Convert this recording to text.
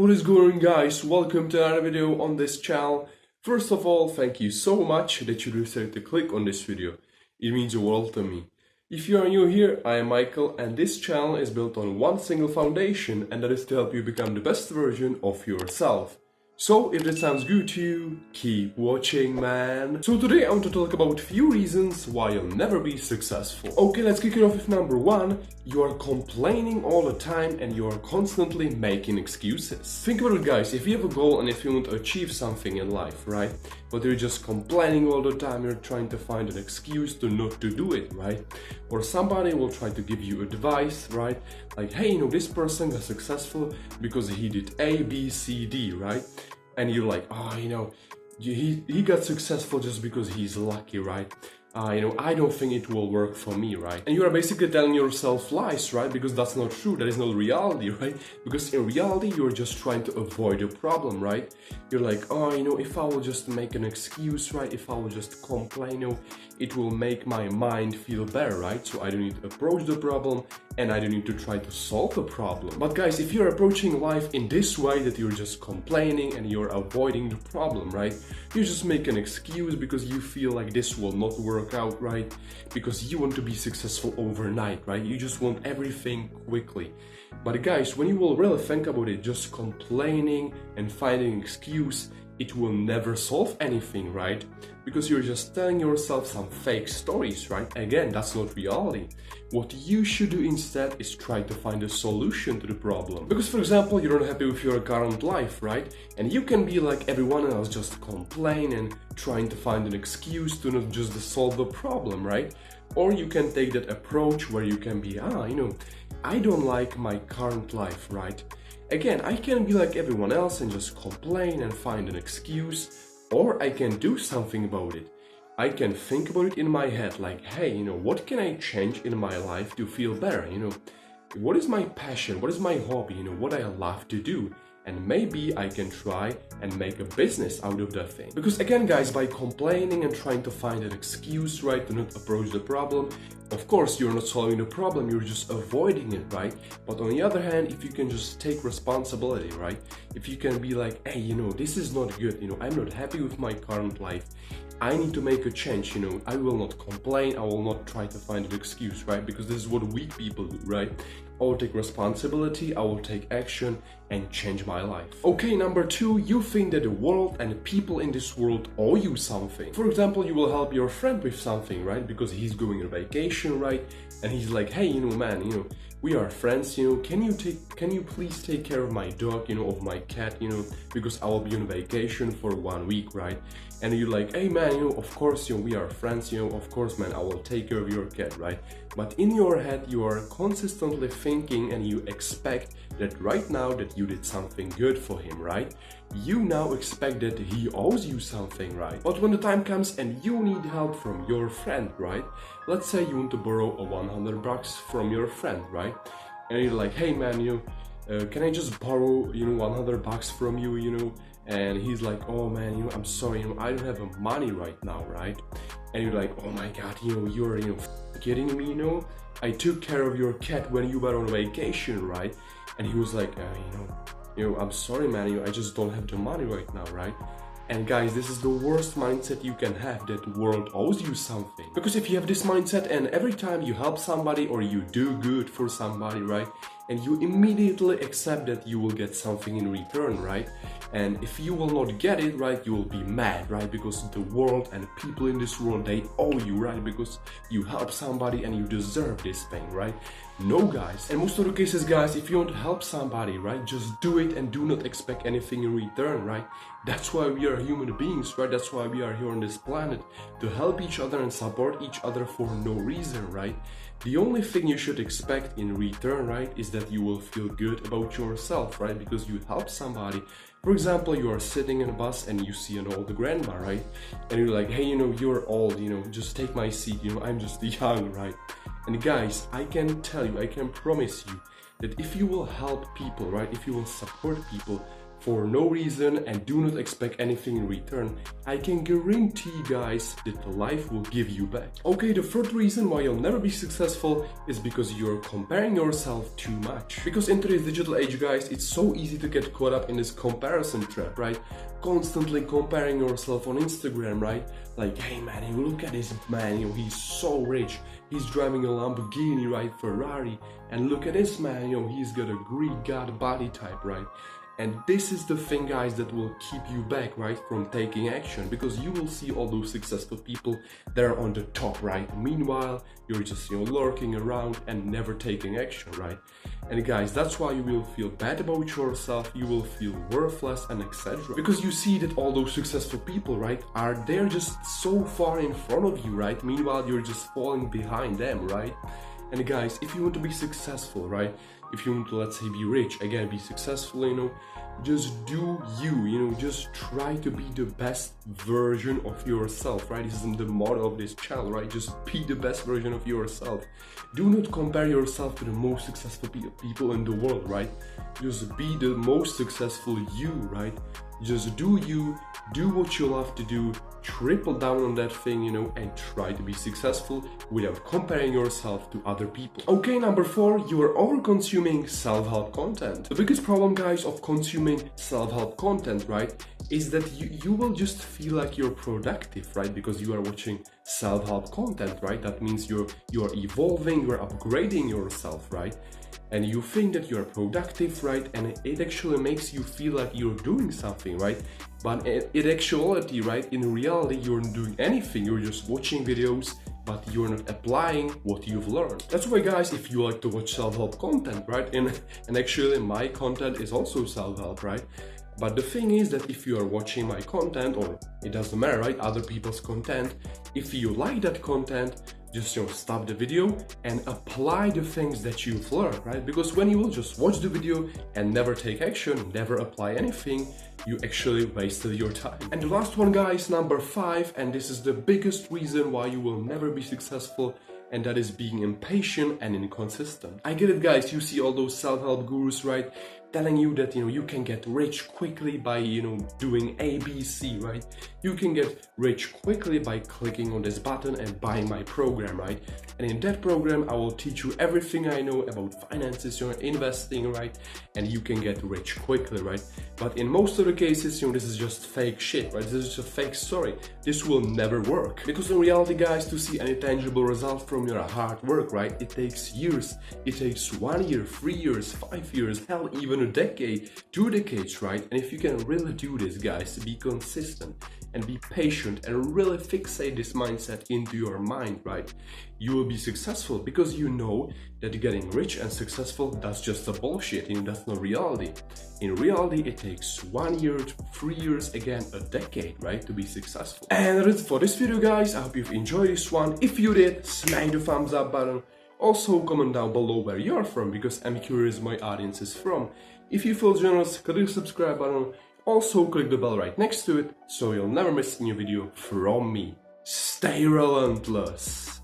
What is going on, guys? Welcome to another video on this channel. First of all, thank you so much that you decided to click on this video. It means the world to me. If you are new here, I am Michael and this channel is built on one single foundation, and that is to help you become the best version of yourself. So if that sounds good to you, keep watching, man. So today I want to talk about a few reasons why you'll never be successful. Okay, let's kick it off with number one. You are complaining all the time and you are constantly making excuses. Think about it, guys. If you have a goal and if you want to achieve something in life, right? But you're just complaining all the time, you're trying to find an excuse to not to do it, right? Or somebody will try to give you advice, right? Like, hey, this person got successful because he did A, B, C, D, right? And you're like, oh, he got successful just because he's lucky, right? I don't think it will work for me, right? And you are basically telling yourself lies, right? Because that's not true, that is not reality, right? Because in reality, you're just trying to avoid a problem, right? You're like, if I will just make an excuse, right? If I will just complain, it will make my mind feel better, right? So I don't need to approach the problem and I don't need to try to solve the problem. But guys, if you're approaching life in this way, that you're just complaining and you're avoiding the problem, right? You just make an excuse because you feel like this will not work out, right? Because you want to be successful overnight, right? You just want everything quickly. But guys, when you will really think about it, just complaining and finding an excuse, it will never solve anything, right? Because you're just telling yourself some fake stories, right? Again, that's not reality. What you should do instead is try to find a solution to the problem. Because, for example, you're not happy with your current life, right? And you can be like everyone else, just complain and trying to find an excuse to not just solve the problem, right? Or you can take that approach where you can be, I don't like my current life, right? Again, I can be like everyone else and just complain and find an excuse, or I can do something about it. I can think about it in my head like, hey, what can I change in my life to feel better? What is my passion? What is my hobby? What I love to do? And maybe I can try and make a business out of that thing. Because again, guys, by complaining and trying to find an excuse, right, to not approach the problem, of course, you're not solving the problem, you're just avoiding it, right? But on the other hand, if you can just take responsibility, right? If you can be like, hey, this is not good, I'm not happy with my current life. I need to make a change, I will not complain, I will not try to find an excuse, right? Because this is what weak people do, right? I will take responsibility, I will take action and change my life. Okay, number two, you think that the world and people in this world owe you something. For example, you will help your friend with something, right? Because he's going on vacation, right? And he's like, hey, man, we are friends, can you please take care of my dog, of my cat, because I will be on vacation for 1 week, right? And you're like, hey man, of course, we are friends, of course, man, I will take care of your cat, right? But in your head, you are consistently thinking and you expect that right now that you did something good for him, right? You now expect that he owes you something, right? But when the time comes and you need help from your friend, right? Let's say you want to borrow a $100 from your friend, right? And you're like, hey man, can I just borrow, $100 from you, And he's like, oh man, I'm sorry, I don't have money right now, right? And you're like, oh my god, you're kidding me, I took care of your cat when you were on vacation, right? And he was like, I'm sorry, man, I just don't have the money right now, right? And guys, this is the worst mindset you can have, that the world owes you something. Because if you have this mindset and every time you help somebody or you do good for somebody, right? And you immediately accept that you will get something in return, right? And if you will not get it, right, you will be mad, right? Because the world and people in this world, they owe you, right? Because you help somebody and you deserve this thing, right? No, guys. And most of the cases, guys, if you want to help somebody, right, just do it and do not expect anything in return, right? That's why we are human beings, right? That's why we are here on this planet, to help each other and support each other for no reason, right? The only thing you should expect in return, right, is that you will feel good about yourself, right? Because you help somebody. For example, you are sitting in a bus and you see an old grandma, right? And you're like, hey, you're old, just take my seat, I'm just young, right? And guys, I can tell you, I can promise you that if you will help people, right, if you will support people, for no reason and do not expect anything in return, I can guarantee guys that life will give you back. Okay, the third reason why you'll never be successful is because you're comparing yourself too much. Because in today's digital age guys, it's so easy to get caught up in this comparison trap, right? Constantly comparing yourself on Instagram, right? Like, hey man, you look at this man, he's so rich, he's driving a Lamborghini, right? Ferrari, and look at this man, he's got a Greek god body type, right? And this is the thing guys that will keep you back, right, from taking action, because you will see all those successful people that are on the top, right? Meanwhile, you're just lurking around and never taking action, right? And guys, that's why you will feel bad about yourself, you will feel worthless and etc. Because you see that all those successful people, right, are there just so far in front of you, right? Meanwhile, you're just falling behind them, right? And guys, if you want to be successful, right, if you want to, let's say, be rich, again, be successful, just do you, just try to be the best version of yourself, right? This is the motto of this channel, right? Just be the best version of yourself. Do not compare yourself to the most successful people in the world, right? Just be the most successful you, right? Just do you, do what you love to do, triple down on that thing, and try to be successful without comparing yourself to other people. Okay, number 4, you are over-consuming self-help content. The biggest problem, guys, of consuming self-help content, right, is that you will just feel like you're productive, right, because you are watching self-help content, right? That means you're evolving, you're upgrading yourself, right? And you think that you're productive, right? And it actually makes you feel like you're doing something, right? But in actuality, right, in reality, you're not doing anything. You're just watching videos, but you're not applying what you've learned. That's why, guys, if you like to watch self-help content, right? And actually my content is also self-help, right? But the thing is that if you are watching my content, or it doesn't matter, right, other people's content, if you like that content, just stop the video and apply the things that you've learned, right? Because when you will just watch the video and never take action, never apply anything, you actually wasted your time. And the last one, guys, number 5, and this is the biggest reason why you will never be successful, and that is being impatient and inconsistent. I get it, guys, you see all those self-help gurus, right, telling you that you can get rich quickly by doing ABC, right? You can get rich quickly by clicking on this button and buying my program, right? And in that program I will teach you everything I know about finances, investing, right? And you can get rich quickly, right? But in most of the cases, this is just fake shit, right? This is just a fake story. This will never work, because in reality, guys, to see any tangible result from your hard work, right, it takes years. It takes 1 year, 3 years, 5 years, hell, even a decade, 2 decades, right? And if you can really do this, guys, be consistent and be patient and really fixate this mindset into your mind, right, you will be successful, because you know that getting rich and successful, that's just a bullshit, that's not reality. In reality, it takes 1 year, 3 years, again a decade, right, to be successful. And that's it for this video, guys. I hope you've enjoyed this one. If you did, smash the thumbs up button. Also comment down below where you're from, because I'm curious my audience is from. If you feel generous, click the subscribe button. Also click the bell right next to it, so you'll never miss a new video from me. Stay relentless!